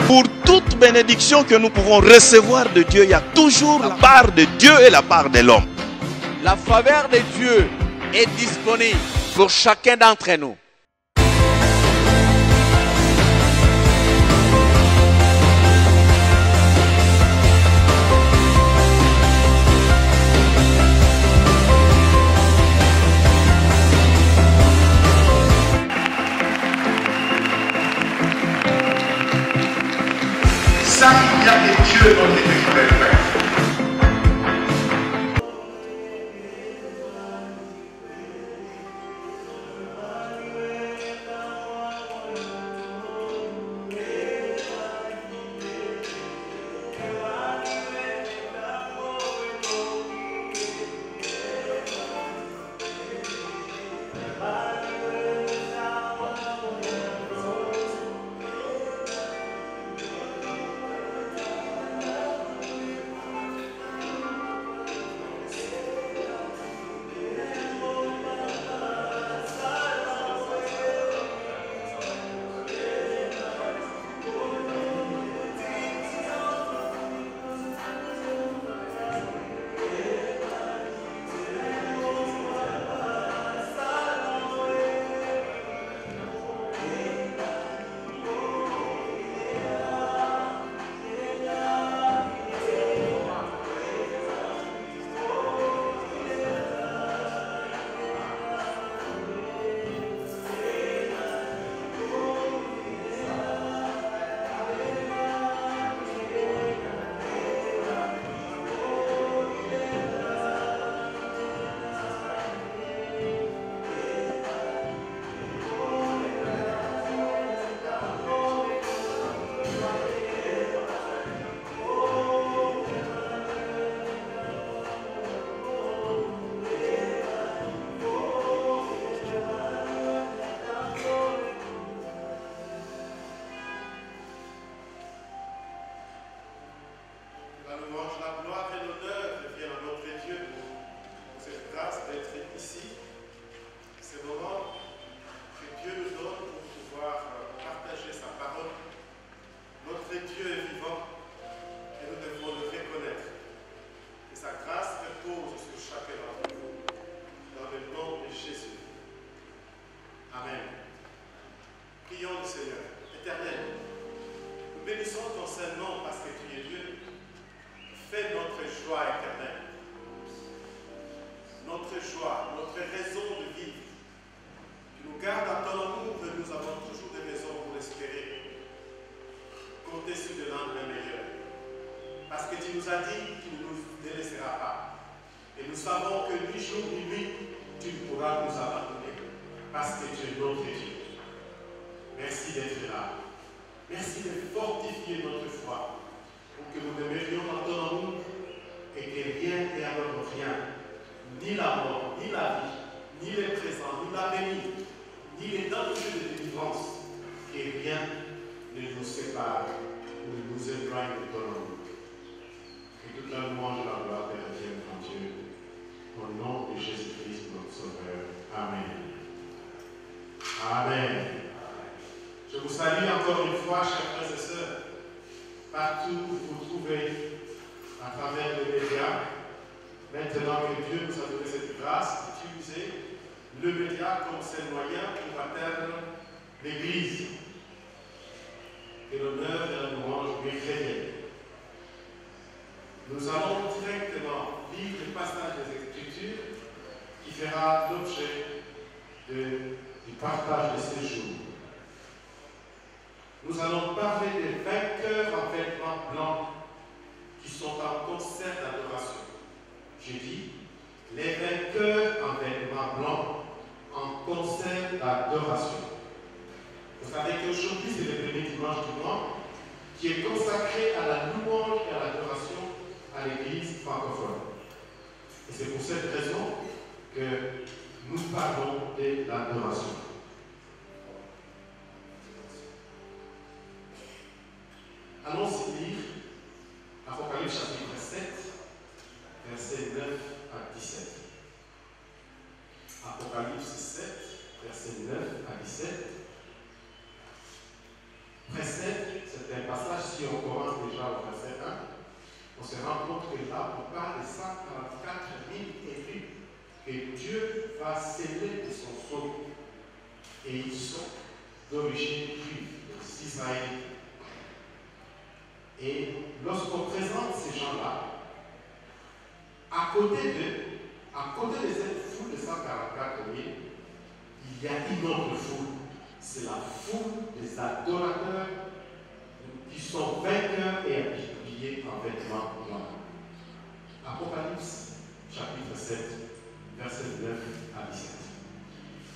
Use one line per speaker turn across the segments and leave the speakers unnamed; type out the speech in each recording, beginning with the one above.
Pour toute bénédiction que nous pouvons recevoir de Dieu, il y a toujours la part de Dieu et la part de l'homme.
La faveur de Dieu est disponible pour chacun d'entre nous.
Ça, il y a que Dieu dans les frères.
Bénissons ton Saint-Nom parce que tu es Dieu. Fais notre joie éternelle. Notre joie, notre raison de vivre. Tu nous gardes à ton amour et nous avons toujours des raisons pour espérer. Compter sur de lendemain meilleur. Parce que tu nous as dit que tu ne nous délaisseras pas. Et nous savons que ni jour ni nuit, tu ne pourras nous abandonner. Parce que tu es notre Dieu. Merci d'être là. Merci de fortifier notre foi pour que nous demeurions dans ton amour et que rien et alors rien, ni la mort, ni la vie, ni le présent, ni l'avenir, ni les dangers de délivrance, que rien ne nous sépare ou ne nous éloigne de ton amour. Que toute la louange et la gloire te reviennent en Dieu. Au nom de Jésus-Christ, notre Sauveur. Amen. Amen. Je vous salue encore une fois, chers frères et sœurs, partout où vous vous trouvez à travers les médias. Maintenant que Dieu nous a donné cette grâce d'utiliser le média comme seul moyen pour atteindre l'Église. Que l'honneur et la louange lui reviennent. Nous allons directement lire le passage des Écritures qui fera l'objet du partage de ce jour. Nous allons parler des vainqueurs en vêtements blancs qui sont en concert d'adoration. J'ai dit, les vainqueurs en vêtements blancs en concert d'adoration. Vous savez qu'aujourd'hui, c'est le premier dimanche du mois qui est consacré à la louange et à l'adoration à l'Église francophone. Et c'est pour cette raison que nous parlons de l'adoration. Allons-y lire Apocalypse chapitre 7, versets 9 à 17. Apocalypse 7, versets 9 à 17. Précède, c'est un passage
d'origine juive, des Israélites. Et lorsqu'on présente ces gens-là, à côté de cette foule de 144 000, il y a une autre foule. C'est la foule des adorateurs qui sont vainqueurs et habillés en vêtements blancs. Apocalypse, chapitre 7, versets 9 à 17.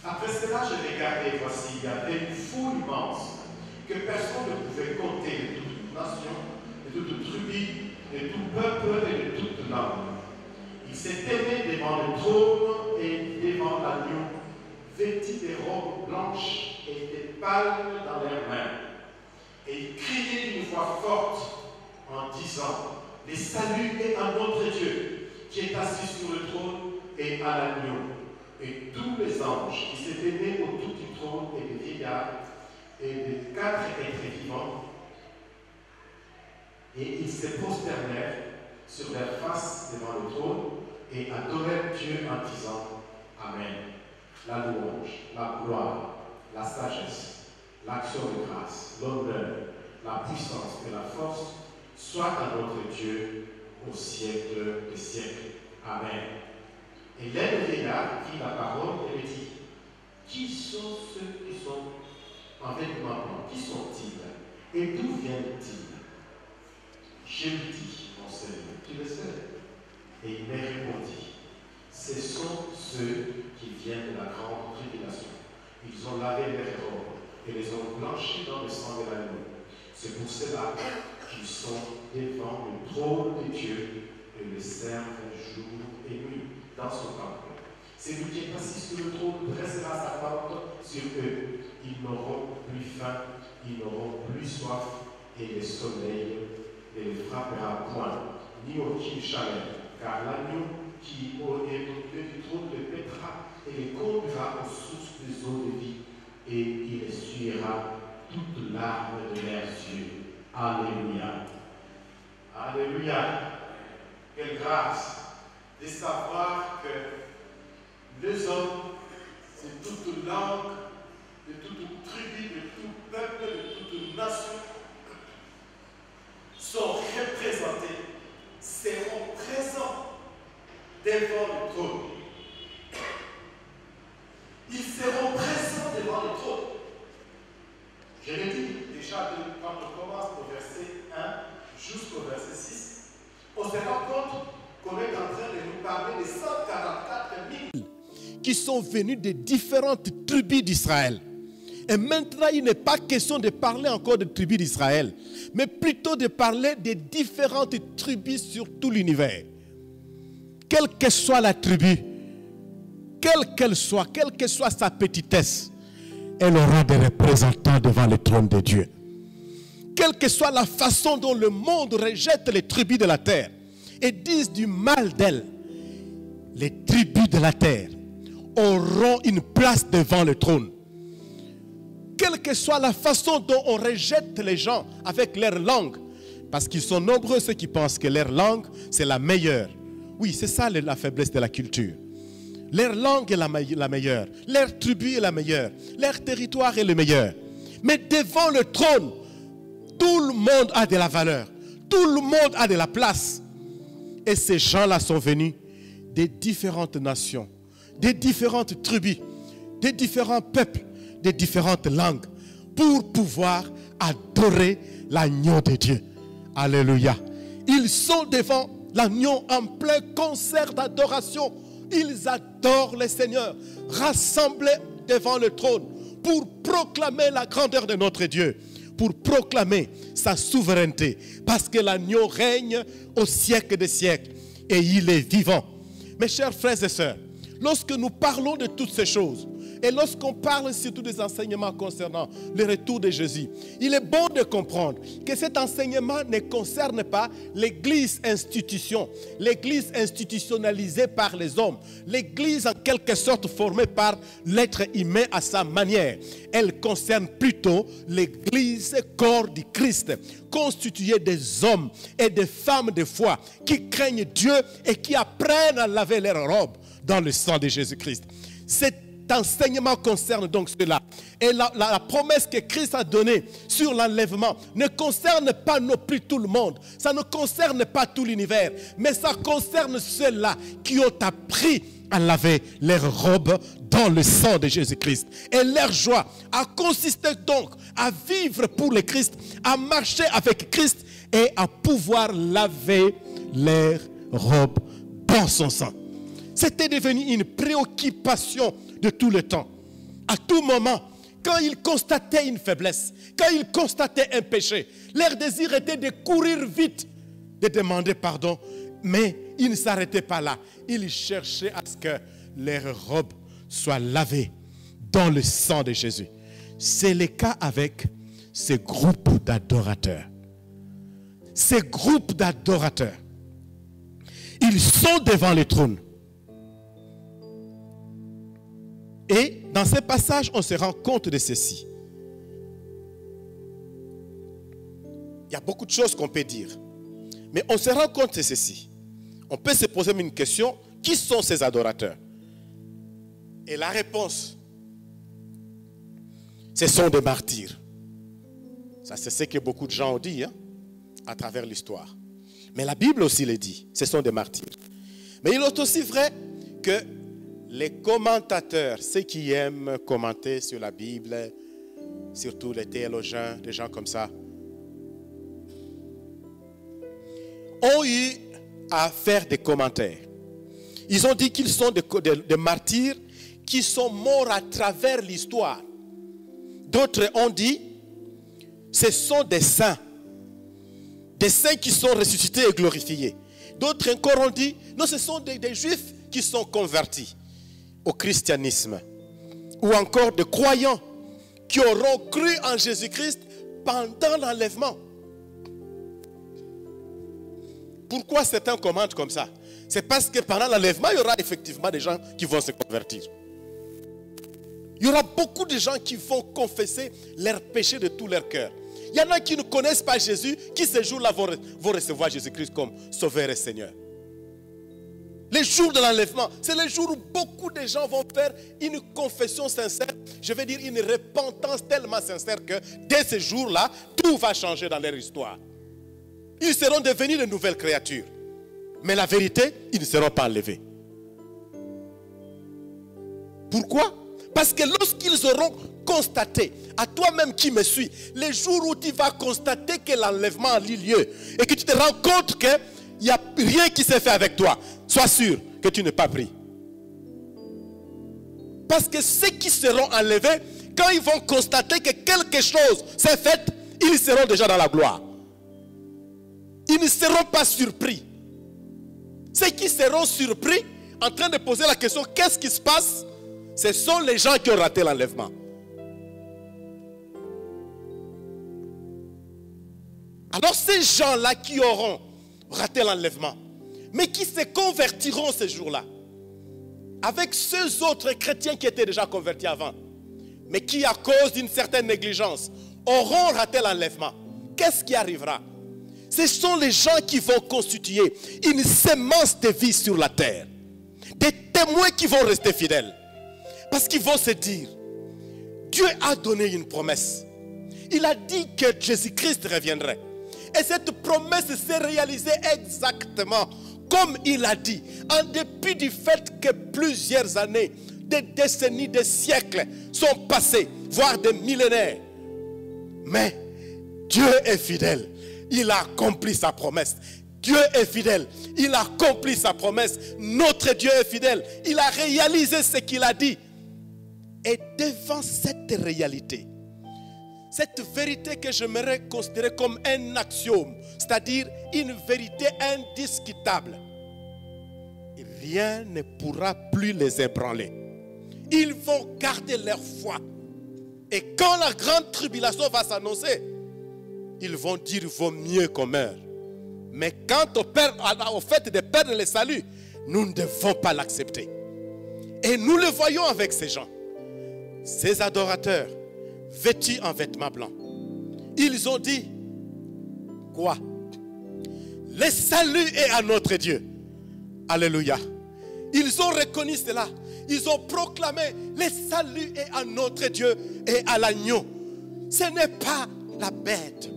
Après cela, je regardais, voici, il y avait une foule immense que personne ne pouvait compter, de toute nation, de toute tribu, de tout peuple et de toute langue. Ils s'étaient devant le trône et devant l'agneau, vêtus des robes blanches et des palmes dans leurs mains. Et ils criaient d'une voix forte en disant: les saluts et à notre Dieu qui est assis sur le trône et à l'agneau. Et tous les anges qui s'étaient tenus autour du trône et des vieillards et des 4 êtres vivants, et ils se prosternèrent sur leur face devant le trône et adorèrent Dieu en disant: Amen. La louange, la gloire, la sagesse, l'action de grâce, l'honneur, la puissance et la force soit à notre Dieu au siècle des siècles. Amen. Et l'un des vieillards prit la parole et lui dit: qui sont ceux qui sont en vêtements blancs? Qui sont-ils? Et d'où viennent-ils? Je lui dis: mon Seigneur, tu le sais. Et il m'a répondu: ce sont ceux qui viennent de la grande tribulation. Ils ont lavé leurs robes et les ont blanchis dans le sang de l'agneau. C'est pour cela qu'ils sont devant le trône de Dieu et le servent jour et nuit dans son temple. Celui qui est assis sur le trône dressera sa tente sur eux. Ils n'auront plus faim, ils n'auront plus soif, et le soleil ne les frappera point, ni aucune chaleur, car l'agneau qui est au milieu du trône le paîtra et les conduira aux sources des eaux de vie, et il essuiera toute larme de leurs yeux. Alléluia. Alléluia. Quelle grâce de savoir que les hommes de toute langue, de toute tribu, de tout peuple, de toute nation sont représentés, seront présents devant le trône. Ils seront présents devant le trône. Je l'ai dit déjà quand on commence au verset 1 jusqu'au verset 6, on se rend compte qu'on est en train de nous parler de 144 000
qui sont venus des différentes tribus d'Israël. Et maintenant, il n'est pas question de parler encore de tribus d'Israël, mais plutôt de parler des différentes tribus sur tout l'univers. Quelle que soit la tribu, quelle que soit sa petitesse, elle aura des représentants devant le trône de Dieu. Quelle que soit la façon dont le monde rejette les tribus de la terre et disent du mal d'elles, les tribus de la terre auront une place devant le trône. Quelle que soit la façon dont on rejette les gens avec leur langue, parce qu'ils sont nombreux ceux qui pensent que leur langue c'est la meilleure. Oui, c'est ça la faiblesse de la culture. Leur langue est la meilleure, leur tribu est la meilleure, leur territoire est le meilleur. Mais devant le trône, tout le monde a de la valeur, tout le monde a de la place. Et ces gens-là sont venus des différentes nations, des différentes tribus, des différents peuples, des différentes langues, pour pouvoir adorer l'agneau de Dieu. Alléluia. Ils sont devant l'agneau en plein concert d'adoration. Ils adorent le Seigneur, rassemblés devant le trône, pour proclamer la grandeur de notre Dieu, pour proclamer sa souveraineté, parce que l'agneau règne au siècle des siècles, et il est vivant. Mes chers frères et sœurs, lorsque nous parlons de toutes ces choses, et lorsqu'on parle surtout des enseignements concernant le retour de Jésus, il est bon de comprendre que cet enseignement ne concerne pas l'église institution, l'église institutionnalisée par les hommes, l'église en quelque sorte formée par l'être humain à sa manière. Elle concerne plutôt l'église corps du Christ, constituée des hommes et des femmes de foi qui craignent Dieu et qui apprennent à laver leurs robes dans le sang de Jésus-Christ. Cette enseignement concerne donc cela. Et la promesse que Christ a donnée sur l'enlèvement ne concerne pas non plus tout le monde. Ça ne concerne pas tout l'univers. Mais ça concerne ceux-là qui ont appris à laver leurs robes dans le sang de Jésus-Christ. Et leur joie a consisté donc à vivre pour le Christ, à marcher avec Christ et à pouvoir laver leurs robes dans son sang. C'était devenu une préoccupation de tout le temps. À tout moment, quand ils constataient une faiblesse, quand ils constataient un péché, leur désir était de courir vite, de demander pardon. Mais ils ne s'arrêtaient pas là. Ils cherchaient à ce que leurs robes soient lavées dans le sang de Jésus. C'est le cas avec ces groupes d'adorateurs. Ces groupes d'adorateurs, ils sont devant le trône. Et dans ces passages, on se rend compte de ceci. Il y a beaucoup de choses qu'on peut dire. Mais on se rend compte de ceci. On peut se poser une question. Qui sont ces adorateurs? Et la réponse, ce sont des martyrs. Ça, c'est ce que beaucoup de gens ont dit à travers l'histoire. Mais la Bible aussi le dit. Ce sont des martyrs. Mais il est aussi vrai que les commentateurs, ceux qui aiment commenter sur la Bible, surtout les théologiens, des gens comme ça, ont eu à faire des commentaires. Ils ont dit qu'ils sont des martyrs qui sont morts à travers l'histoire. D'autres ont dit ce sont des saints qui sont ressuscités et glorifiés. D'autres encore ont dit non, ce sont des juifs qui sont convertis au christianisme, ou encore des croyants qui auront cru en Jésus-Christ pendant l'enlèvement. Pourquoi certains commentent comme ça? C'est parce que pendant l'enlèvement, il y aura effectivement des gens qui vont se convertir. Il y aura beaucoup de gens qui vont confesser leurs péchés de tout leur cœur. Il y en a qui ne connaissent pas Jésus, qui ce jour-là vont recevoir Jésus-Christ comme Sauveur et Seigneur. Les jours de l'enlèvement, c'est les jours où beaucoup de gens vont faire une confession sincère, je veux dire une repentance tellement sincère que dès ce jour-là, tout va changer dans leur histoire. Ils seront devenus de nouvelles créatures. Mais la vérité, ils ne seront pas enlevés. Pourquoi? Parce que lorsqu'ils auront constaté, à toi-même qui me suis, les jours où tu vas constater que l'enlèvement a eu lieu et que tu te rends compte qu'il n'y a rien qui s'est fait avec toi, sois sûr que tu n'es pas pris. Parce que ceux qui seront enlevés, quand ils vont constater que quelque chose s'est fait, ils seront déjà dans la gloire. Ils ne seront pas surpris. Ceux qui seront surpris, en train de poser la question, qu'est-ce qui se passe? Ce sont les gens qui ont raté l'enlèvement. Alors ces gens-là qui auront raté l'enlèvement, mais qui se convertiront ce jour-là, avec ceux autres chrétiens qui étaient déjà convertis avant, mais qui à cause d'une certaine négligence auront raté l'enlèvement, qu'est-ce qui arrivera? Ce sont les gens qui vont constituer une sémence de vie sur la terre. Des témoins qui vont rester fidèles. Parce qu'ils vont se dire, Dieu a donné une promesse. Il a dit que Jésus-Christ reviendrait. Et cette promesse s'est réalisée exactement comme il a dit. En dépit du fait que plusieurs années, des décennies, des siècles sont passés, voire des millénaires. Mais Dieu est fidèle. Il a accompli sa promesse. Dieu est fidèle. Il a accompli sa promesse. Notre Dieu est fidèle. Il a réalisé ce qu'il a dit. Et devant cette réalité, cette vérité que j'aimerais considérer comme un axiome, c'est-à-dire une vérité indiscutable, rien ne pourra plus les ébranler. Ils vont garder leur foi. Et quand la grande tribulation va s'annoncer, ils vont dire, il vaut mieux qu'on meure. Mais quant au fait de perdre le salut, nous ne devons pas l'accepter. Et nous le voyons avec ces gens. Ces adorateurs, vêtus en vêtements blancs. Ils ont dit, quoi? Le salut est à notre Dieu. Alléluia. Ils ont reconnu cela. Ils ont proclamé le salut est à notre Dieu et à l'agneau. Ce n'est pas la bête,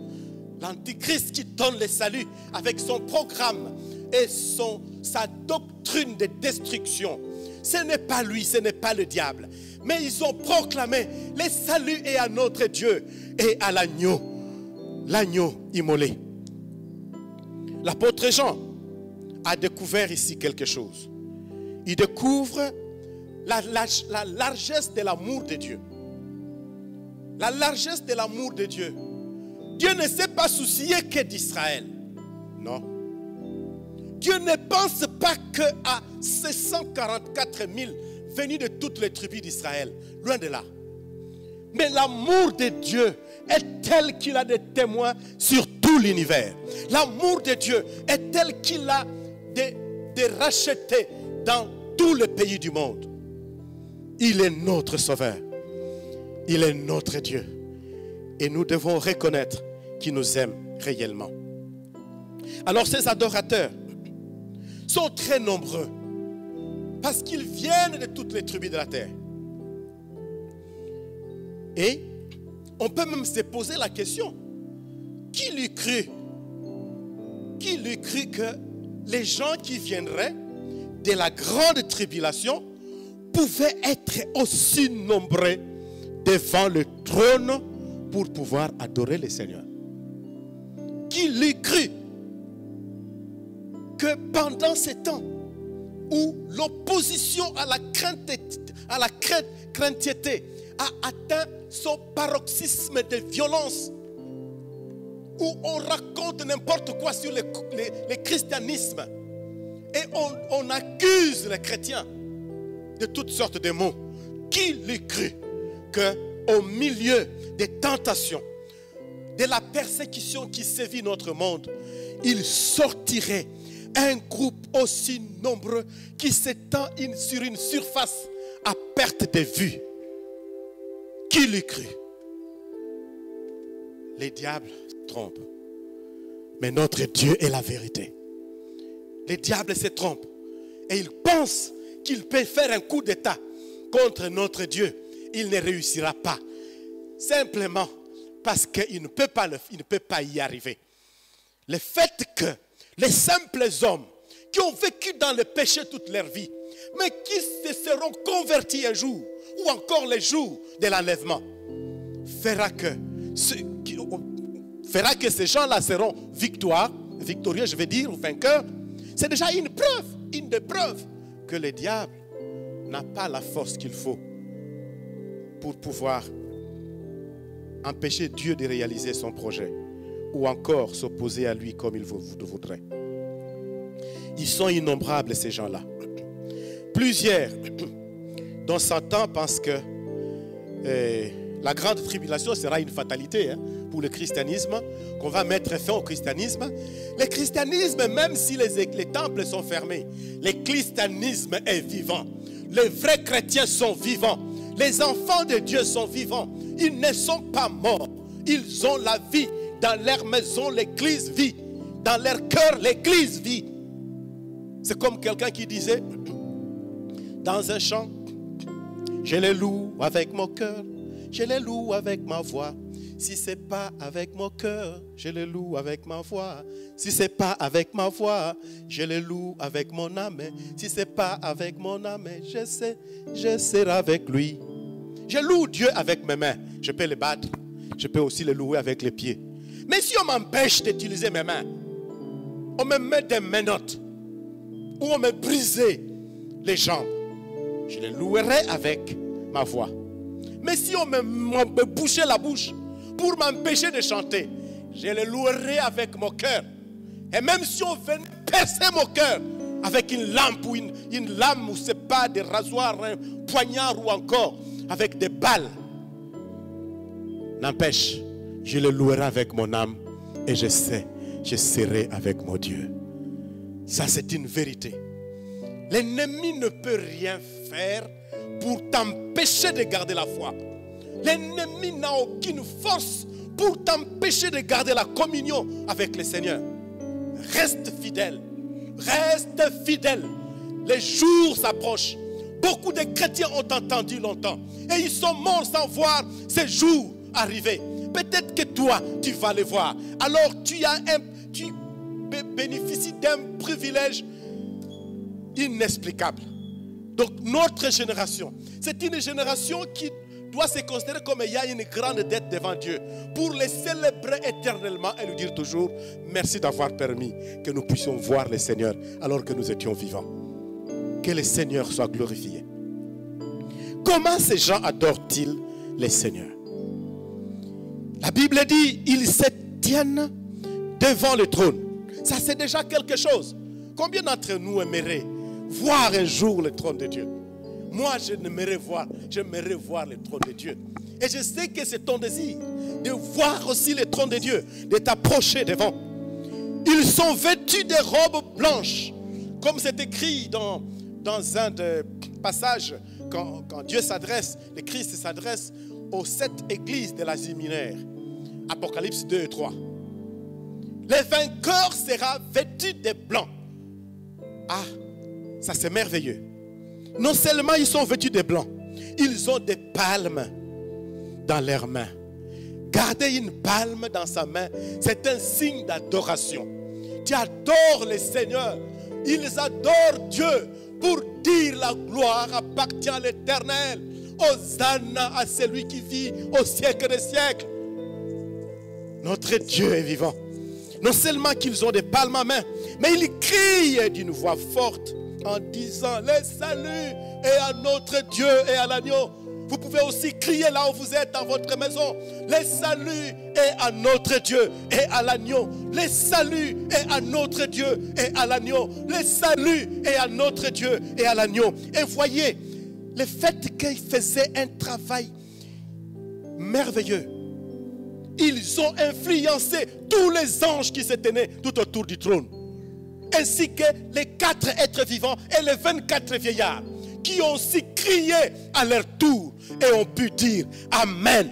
l'antichrist qui donne le salut avec son programme et sa doctrine de destruction. Ce n'est pas lui, ce n'est pas le diable. Mais ils ont proclamé le salut est à notre Dieu et à l'agneau. L'agneau immolé. L'apôtre Jean a découvert ici quelque chose. Il découvre la largesse de l'amour de Dieu. La largesse de l'amour de Dieu. Dieu ne s'est pas soucié que d'Israël. Non. Dieu ne pense pas qu'à ces 144 000 venus de toutes les tribus d'Israël. Loin de là. Mais l'amour de Dieu est tel qu'il a des témoins sur tout l'univers. L'amour de Dieu est tel qu'il a des rachetés dans tous les pays du monde. Il est notre sauveur. Il est notre Dieu. Et nous devons reconnaître qu'il nous aime réellement. Alors ces adorateurs sont très nombreux parce qu'ils viennent de toutes les tribus de la terre. Et on peut même se poser la question, qui lui crut? Qui lui crut que les gens qui viendraient de la grande tribulation pouvaient être aussi nombreux devant le trône pour pouvoir adorer le Seigneur? Qui lui crut que pendant ces temps où l'opposition à la craintièreté a atteint son paroxysme de violence, où on raconte n'importe quoi sur le christianisme et on accuse les chrétiens de toutes sortes de mots, qui lui crut qu'au milieu des tentations, de la persécution qui sévit notre monde, il sortirait un groupe aussi nombreux qui s'étend sur une surface à perte de vue? Qui lui crut? Les diables trompent, mais notre Dieu est la vérité. Les diables se trompent et ils pensent qu'il peut faire un coup d'état contre notre Dieu. Il ne réussira pas, simplement parce qu'il ne peut pas y arriver. Le fait que les simples hommes qui ont vécu dans le péché toute leur vie, mais qui se seront convertis un jour, ou encore les jours de l'enlèvement, fera que ces gens-là seront victorieux, je veux dire, ou vainqueurs. C'est déjà une des preuves que le diable n'a pas la force qu'il faut pour pouvoir empêcher Dieu de réaliser son projet ou encore s'opposer à lui comme il voudrait. Ils sont innombrables, ces gens-là. Plusieurs, dont Satan pense que la grande tribulation sera une fatalité pour le christianisme, qu'on va mettre fin au christianisme. Le christianisme, même si les temples sont fermés, le christianisme est vivant. Les vrais chrétiens sont vivants. Les enfants de Dieu sont vivants. Ils ne sont pas morts. Ils ont la vie. Dans leur maison, l'église vit. Dans leur cœur, l'église vit. C'est comme quelqu'un qui disait dans un chant, je les loue avec mon cœur, je les loue avec ma voix. Si c'est pas avec mon cœur, je les loue avec ma voix. Si c'est pas avec ma voix, je les loue avec mon âme. Si c'est pas avec mon âme, je serai avec lui. Je loue Dieu avec mes mains. Je peux le battre. Je peux aussi le louer avec les pieds. Mais si on m'empêche d'utiliser mes mains, on me met des menottes ou on me brise les jambes, je les louerai avec ma voix. Mais si on me bouchait la bouche pour m'empêcher de chanter, je les louerai avec mon cœur. Et même si on venait percer mon cœur avec une lampe ou une lame, ou c'est pas des rasoirs, un poignard ou encore avec des balles, n'empêche, je le louerai avec mon âme et je sais, je serai avec mon Dieu. Ça, c'est une vérité. L'ennemi ne peut rien faire pour t'empêcher de garder la foi. L'ennemi n'a aucune force pour t'empêcher de garder la communion avec le Seigneur. Reste fidèle. Reste fidèle. Les jours s'approchent. Beaucoup de chrétiens ont entendu longtemps. Et ils sont morts sans voir ces jours arriver. Peut-être que toi, tu vas les voir. Alors tu bénéficies d'un privilège inexplicable. Donc notre génération, c'est une génération qui doit se considérer comme il y a une grande dette devant Dieu. Pour les célébrer éternellement et lui dire toujours merci d'avoir permis que nous puissions voir le Seigneur alors que nous étions vivants. Que le Seigneur soit glorifié. Comment ces gens adorent-ils le Seigneur? La Bible dit, ils se tiennent devant le trône. Ça c'est déjà quelque chose. Combien d'entre nous aimeraient voir un jour le trône de Dieu? Moi j'aimerais voir le trône de Dieu. Et je sais que c'est ton désir de voir aussi le trône de Dieu, de t'approcher devant. Ils sont vêtus de robes blanches, comme c'est écrit dans un des passages quand Dieu s'adresse, le Christ s'adresse aux 7 églises de l'Asie mineure. Apocalypse 2 et 3. Le vainqueur sera vêtu de blanc. Ah, ça c'est merveilleux. Non seulement ils sont vêtus de blanc, ils ont des palmes dans leurs mains. Garder une palme dans sa main, c'est un signe d'adoration. Tu adores le Seigneur. Ils adorent Dieu pour dire la gloire appartient à l'Éternel. Hosanna à celui qui vit au siècle des siècles. Notre Dieu est vivant. Non seulement qu'ils ont des palmes à main, mais ils crient d'une voix forte en disant le salut est à notre Dieu et à l'agneau. Vous pouvez aussi crier là où vous êtes dans votre maison. Le salut est à notre Dieu et à l'agneau. Le salut est à notre Dieu et à l'agneau. Le salut est à notre Dieu et à l'agneau. Et voyez, le fait qu'ils faisaient un travail merveilleux. Ils ont influencé tous les anges qui se tenaient tout autour du trône. Ainsi que les 4 êtres vivants et les 24 vieillards qui ont aussi crié à leur tour et ont pu dire Amen.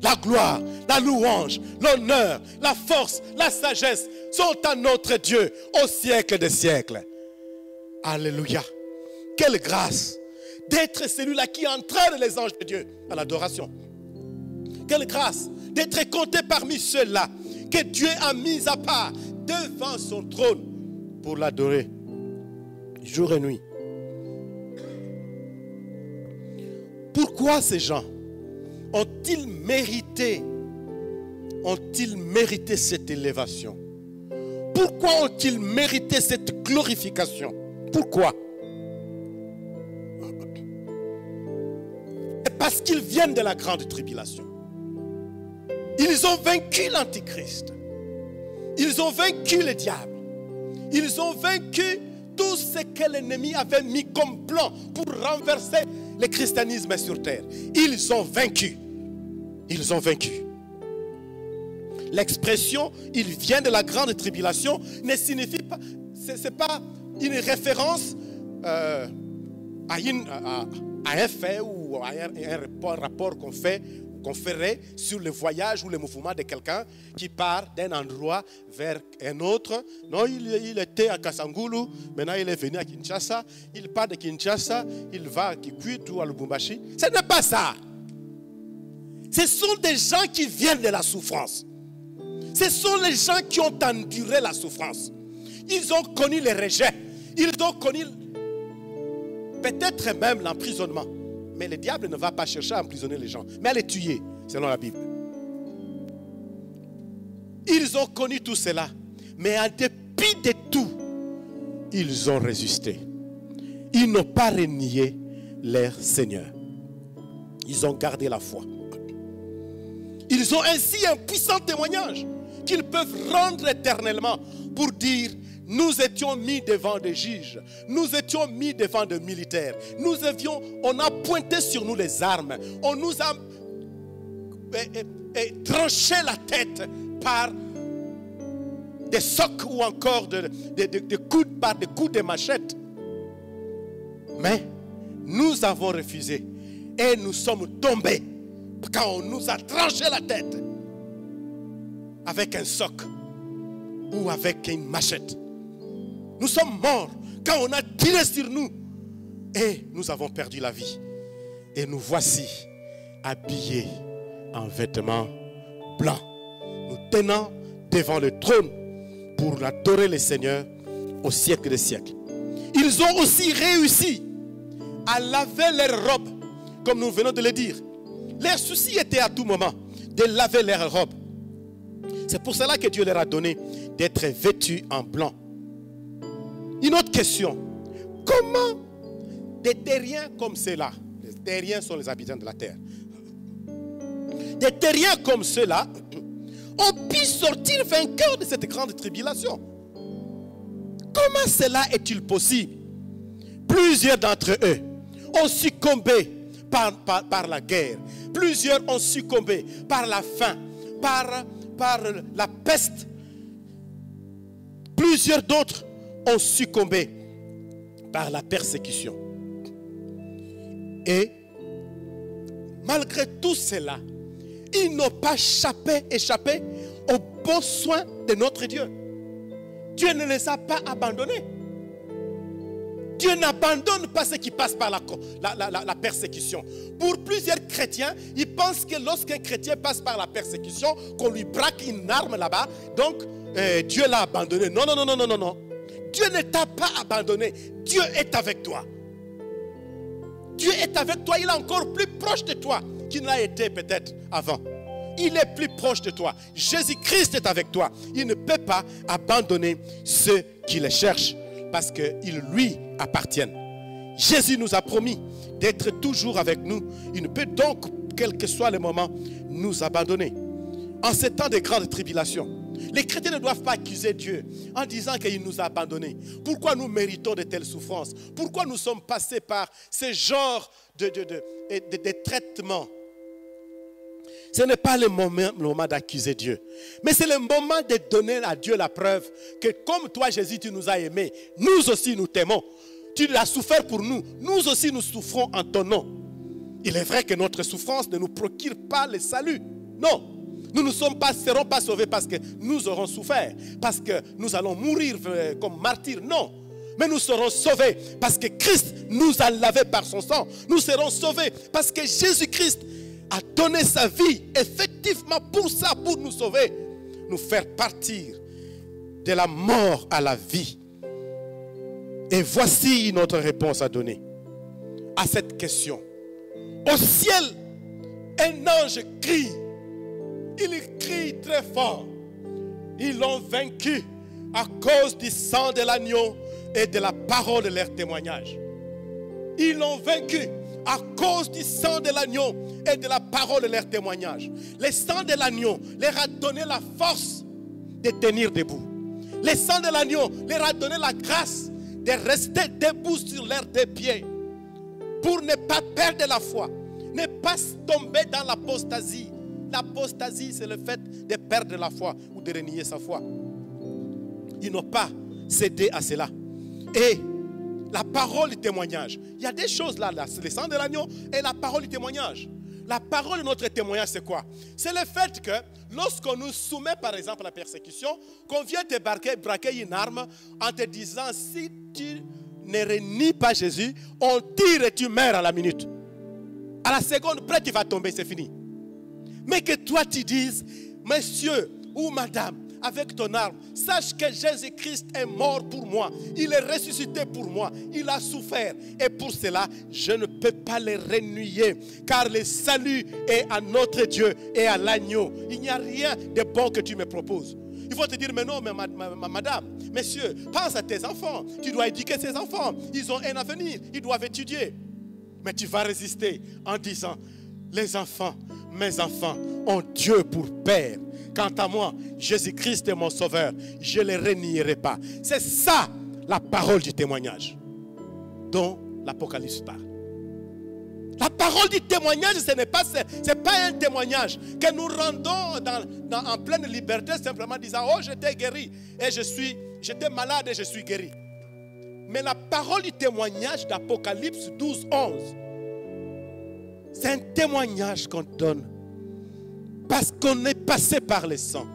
La gloire, la louange, l'honneur, la force, la sagesse sont à notre Dieu au siècle des siècles. Alléluia. Quelle grâce d'être celui-là qui entraîne les anges de Dieu à l'adoration. Quelle grâce d'être compté parmi ceux-là que Dieu a mis à part devant son trône pour l'adorer jour et nuit. Pourquoi ces gens ont-ils mérité cette élévation? Pourquoi ont-ils mérité cette glorification? Pourquoi? Parce qu'ils viennent de la grande tribulation. Ils ont vaincu l'Antichrist. Ils ont vaincu le diable. Ils ont vaincu tout ce que l'ennemi avait mis comme plan pour renverser le christianisme sur terre. Ils ont vaincu. Ils ont vaincu. L'expression « il vient de la grande tribulation » ne signifie pas, ce n'est pas une référence à un fait ou à un rapport qu'on ferait sur le voyage ou le mouvement de quelqu'un qui part d'un endroit vers un autre. Non, il était à Kasangulu, maintenant il est venu à Kinshasa. Il part de Kinshasa, il va à Kikwit ou à Lubumbashi. Ce n'est pas ça. Ce sont des gens qui viennent de la souffrance. Ce sont les gens qui ont enduré la souffrance. Ils ont connu le rejet. Ils ont connu peut-être même l'emprisonnement. Mais le diable ne va pas chercher à emprisonner les gens, mais à les tuer, selon la Bible. Ils ont connu tout cela, mais en dépit de tout, ils ont résisté. Ils n'ont pas renié leur Seigneur. Ils ont gardé la foi. Ils ont ainsi un puissant témoignage qu'ils peuvent rendre éternellement pour dire: nous étions mis devant des juges, nous étions mis devant des militaires, on a pointé sur nous les armes, on nous a tranché la tête par des socs ou encore par des coups de machette. Mais nous avons refusé et nous sommes tombés quand on nous a tranché la tête avec un soc ou avec une machette. Nous sommes morts quand on a tiré sur nous et nous avons perdu la vie. Et nous voici habillés en vêtements blancs, nous tenant devant le trône pour adorer le Seigneur au siècle des siècles. Ils ont aussi réussi à laver leurs robes, comme nous venons de le dire. Leur souci était à tout moment de laver leurs robes. C'est pour cela que Dieu leur a donné d'être vêtus en blanc. Une autre question. Comment des terriens comme ceux-là, les terriens sont les habitants de la terre, des terriens comme ceux-là ont pu sortir vainqueurs de cette grande tribulation? Comment cela est-il possible? Plusieurs d'entre eux ont succombé par la guerre. Plusieurs ont succombé par la faim, par la peste. Plusieurs d'autres ont succombé par la persécution. Et malgré tout cela, ils n'ont pas échappé aux bons soins de notre Dieu. Dieu ne les a pas abandonnés. Dieu n'abandonne pas ceux qui passent par la persécution. Pour plusieurs chrétiens, ils pensent que lorsqu'un chrétien passe par la persécution, qu'on lui braque une arme là-bas, donc Dieu l'a abandonné. Non, non, non, non, non, non, non. Dieu ne t'a pas abandonné. Dieu est avec toi. Dieu est avec toi. Il est encore plus proche de toi qu'il n'a été peut-être avant. Il est plus proche de toi. Jésus-Christ est avec toi. Il ne peut pas abandonner ceux qui le cherchent parce qu'ils lui appartiennent. Jésus nous a promis d'être toujours avec nous. Il ne peut donc, quel que soit le moment, nous abandonner. En ces temps de grande tribulation, les chrétiens ne doivent pas accuser Dieu en disant qu'il nous a abandonnés. Pourquoi nous méritons de telles souffrances? Pourquoi nous sommes passés par ce genre de traitements? Ce n'est pas le moment d'accuser Dieu. Mais c'est le moment de donner à Dieu la preuve que comme toi, Jésus, tu nous as aimés, nous aussi nous t'aimons. Tu as souffert pour nous. Nous aussi nous souffrons en ton nom. Il est vrai que notre souffrance ne nous procure pas le salut. Non. Nous ne serons pas sauvés parce que nous aurons souffert. Parce que nous allons mourir comme martyrs. Non. Mais nous serons sauvés parce que Christ nous a lavés par son sang. Nous serons sauvés parce que Jésus-Christ a donné sa vie effectivement pour ça, pour nous sauver, nous faire partir de la mort à la vie. Et voici notre réponse à donner à cette question. Au ciel, un ange crie. Il crie très fort. Ils l'ont vaincu à cause du sang de l'agneau et de la parole de leur témoignage. Ils l'ont vaincu à cause du sang de l'agneau et de la parole de leur témoignage. Le sang de l'agneau leur a donné la force de tenir debout. Le sang de l'agneau leur a donné la grâce de rester debout sur leurs deux pieds pour ne pas perdre la foi, ne pas tomber dans l'apostasie. L'apostasie, c'est le fait de perdre la foi ou de renier sa foi. Ils n'ont pas cédé à cela. Et la parole du témoignage. Il y a des choses là, c'est le sang de l'agneau et la parole du témoignage. La parole de notre témoignage, c'est quoi? C'est le fait que lorsqu'on nous soumet par exemple à la persécution, qu'on vient te braquer une arme en te disant si tu ne renies pas Jésus, on tire et tu meurs à la minute. À la seconde près, tu vas tomber, c'est fini. Mais que toi tu dises, monsieur ou madame, avec ton arme, sache que Jésus-Christ est mort pour moi. Il est ressuscité pour moi. Il a souffert. Et pour cela, je ne peux pas le renier. Car le salut est à notre Dieu et à l'agneau. Il n'y a rien de bon que tu me proposes. Il faut te dire, mais non, mais madame, monsieur, pense à tes enfants. Tu dois éduquer tes enfants. Ils ont un avenir. Ils doivent étudier. Mais tu vas résister en disant, les enfants, mes enfants, ont Dieu pour père. Quant à moi, Jésus-Christ est mon sauveur. Je ne le renierai pas. C'est ça la parole du témoignage dont l'Apocalypse parle. La parole du témoignage, ce n'est pas un témoignage que nous rendons en pleine liberté, simplement disant, oh, j'étais guéri et j'étais malade et je suis guéri. Mais la parole du témoignage d'Apocalypse 12, 11, c'est un témoignage qu'on donne parce qu'on est passé par le sang.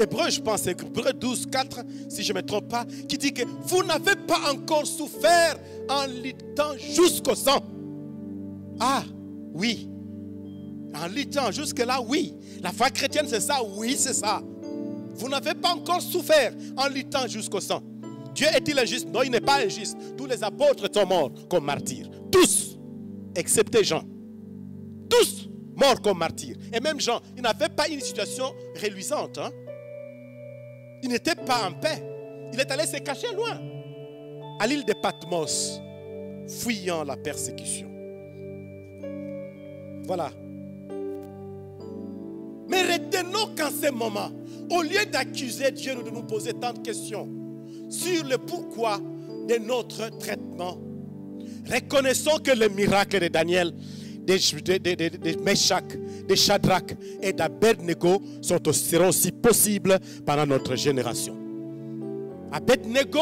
Hébreu, je pense, c'est Hébreu 12, 4, si je ne me trompe pas, qui dit que vous n'avez pas encore souffert en luttant jusqu'au sang. Ah, oui. En luttant jusque-là, oui. La foi chrétienne, c'est ça, oui, c'est ça. Vous n'avez pas encore souffert en luttant jusqu'au sang. Dieu est-il injuste? Non, il n'est pas injuste. Tous les apôtres sont morts comme martyrs. Tous, excepté Jean. Tous morts comme martyrs. Et même Jean, il n'avait pas une situation reluisante. Hein? Il n'était pas en paix. Il est allé se cacher loin, à l'île de Patmos, fuyant la persécution. Voilà. Mais retenons qu'en ce moment, au lieu d'accuser Dieu de nous poser tant de questions sur le pourquoi de notre traitement, reconnaissons que le miracle de Daniel, de Meshach, de Shadrach et d'Abednego seront aussi possibles pendant notre génération. Abednego,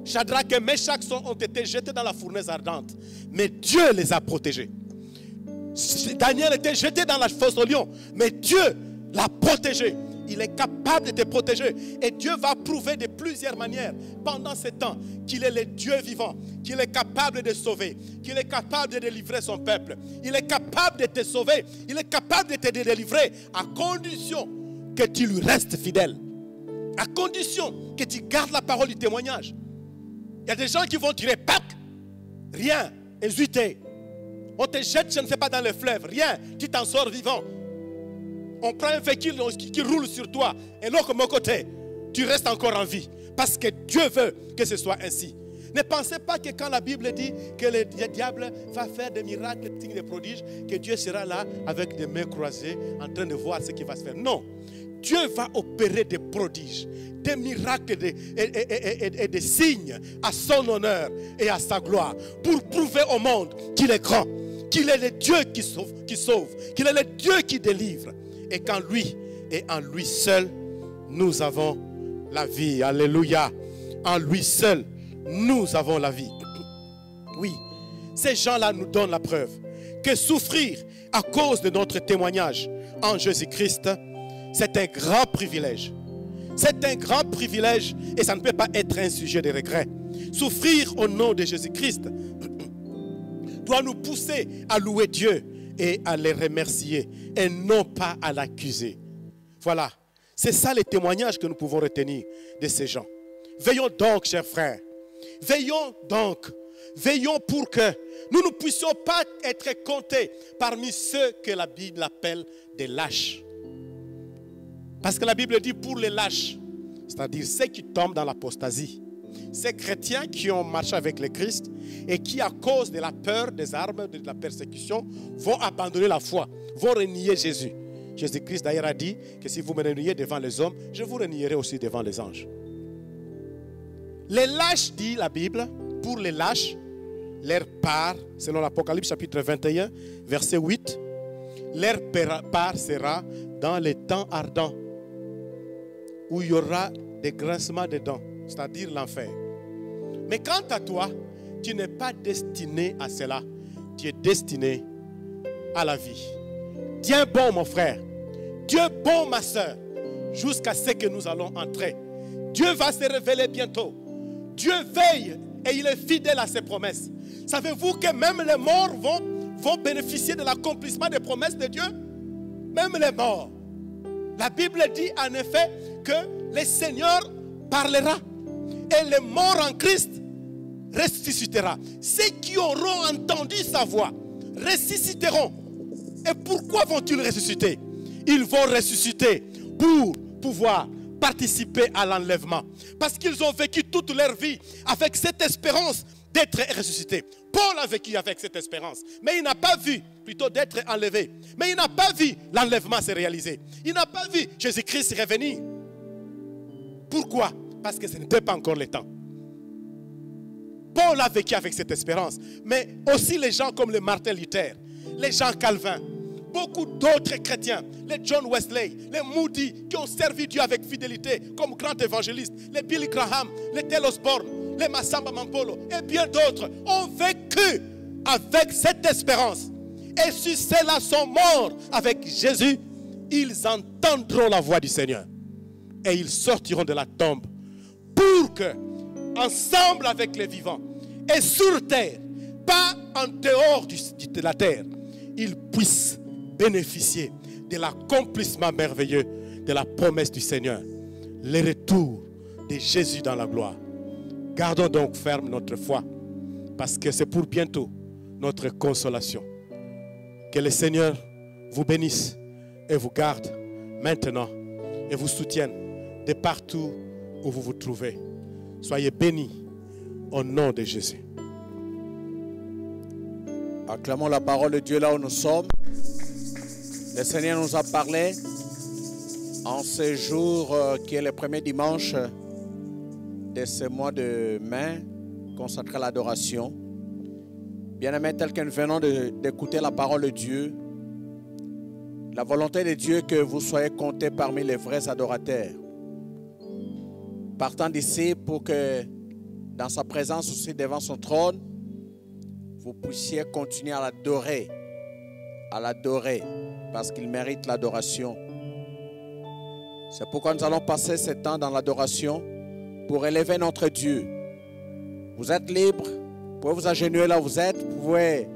Shadrach et Meshach ont été jetés dans la fournaise ardente, mais Dieu les a protégés. Daniel était jeté dans la fosse au lion, mais Dieu l'a protégé. Il est capable de te protéger. Et Dieu va prouver de plusieurs manières pendant ce temps qu'il est le Dieu vivant, qu'il est capable de sauver, qu'il est capable de délivrer son peuple. Il est capable de te sauver, il est capable de te délivrer à condition que tu lui restes fidèle. À condition que tu gardes la parole du témoignage. Il y a des gens qui vont tirer, pac, rien, exulter. On te jette, je ne sais pas, dans le fleuve, rien, tu t'en sors vivant. On prend un véhicule qui roule sur toi, et l'autre de mon côté, tu restes encore en vie. Parce que Dieu veut que ce soit ainsi. Ne pensez pas que quand la Bible dit que le diable va faire des miracles, des signes, des prodiges, que Dieu sera là avec des mains croisées, en train de voir ce qui va se faire. Non. Dieu va opérer des prodiges, des miracles et des signes à son honneur et à sa gloire, pour prouver au monde qu'il est grand, qu'il est le Dieu qui sauve, qu'il est le Dieu qui délivre. Et qu'en lui et en lui seul, nous avons la vie. Alléluia. En lui seul, nous avons la vie. Oui, ces gens-là nous donnent la preuve que souffrir à cause de notre témoignage en Jésus-Christ, c'est un grand privilège. C'est un grand privilège et ça ne peut pas être un sujet de regret. Souffrir au nom de Jésus-Christ doit nous pousser à louer Dieu et à les remercier et non pas à l'accuser. Voilà, c'est ça les témoignages que nous pouvons retenir de ces gens. Veillons donc, chers frères, veillons donc, veillons pour que nous ne puissions pas être comptés parmi ceux que la Bible appelle des lâches. Parce que la Bible dit pour les lâches, c'est-à-dire ceux qui tombent dans l'apostasie, ces chrétiens qui ont marché avec le Christ et qui, à cause de la peur, des armes, de la persécution, vont abandonner la foi, vont renier Jésus. Jésus-Christ d'ailleurs a dit que si vous me reniez devant les hommes, je vous renierai aussi devant les anges. Les lâches, dit la Bible, pour les lâches, leur part, selon l'Apocalypse chapitre 21, verset 8, leur part sera dans les temps ardents, où il y aura des grincements de dents, c'est-à-dire l'enfer. Mais quant à toi, tu n'es pas destiné à cela. Tu es destiné à la vie. Tiens bon, mon frère. Dieu bon, ma soeur, jusqu'à ce que nous allons entrer. Dieu va se révéler bientôt. Dieu veille et il est fidèle à ses promesses. Savez-vous que même les morts vont bénéficier de l'accomplissement des promesses de Dieu? Même les morts. La Bible dit en effet que le Seigneur parlera et les morts en Christ ressuscitera. Ceux qui auront entendu sa voix ressusciteront. Et pourquoi vont-ils ressusciter? Ils vont ressusciter pour pouvoir participer à l'enlèvement. Parce qu'ils ont vécu toute leur vie avec cette espérance d'être ressuscités. Paul a vécu avec cette espérance. Mais il n'a pas vu, plutôt d'être enlevé. Mais il n'a pas vu l'enlèvement se réaliser. Il n'a pas vu Jésus-Christ revenir. Pourquoi? Parce que ce n'était pas encore le temps. Paul a vécu avec cette espérance. Mais aussi les gens comme le Martin Luther, les Jean Calvin, beaucoup d'autres chrétiens, les John Wesley, les Moody, qui ont servi Dieu avec fidélité comme grands évangélistes, les Billy Graham, les Tel Osborne, les Massamba Mampolo et bien d'autres ont vécu avec cette espérance. Et si ceux-là sont morts avec Jésus, ils entendront la voix du Seigneur et ils sortiront de la tombe pour que, ensemble avec les vivants et sur terre, pas en dehors de la terre, ils puissent bénéficier de l'accomplissement merveilleux de la promesse du Seigneur, le retour de Jésus dans la gloire. Gardons donc ferme notre foi, parce que c'est pour bientôt notre consolation. Que le Seigneur vous bénisse et vous garde maintenant et vous soutienne de partout où vous vous trouvez. Soyez bénis au nom de Jésus.
Acclamons la parole de Dieu là où nous sommes. Le Seigneur nous a parlé en ce jour qui est le premier dimanche de ce mois de mai consacré à l'adoration. Bien-aimés, tel que nous venons d'écouter la parole de Dieu, la volonté de Dieu est que vous soyez comptés parmi les vrais adorateurs. Partant d'ici pour que dans sa présence aussi devant son trône, vous puissiez continuer à l'adorer, parce qu'il mérite l'adoration. C'est pourquoi nous allons passer ce temps dans l'adoration pour élever notre Dieu. Vous êtes libres, vous pouvez vous agenouiller là où vous êtes, vous pouvez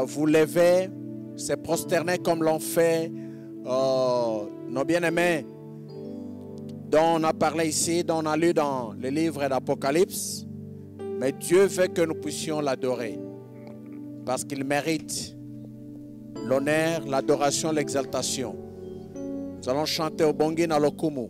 vous lever, se prosterner comme l'ont fait nos bien-aimés dont on a parlé ici, dont on a lu dans le livre d'Apocalypse. Mais Dieu veut que nous puissions l'adorer, parce qu'il mérite l'honneur, l'adoration, l'exaltation. Nous allons chanter au Bongi Nalokumu.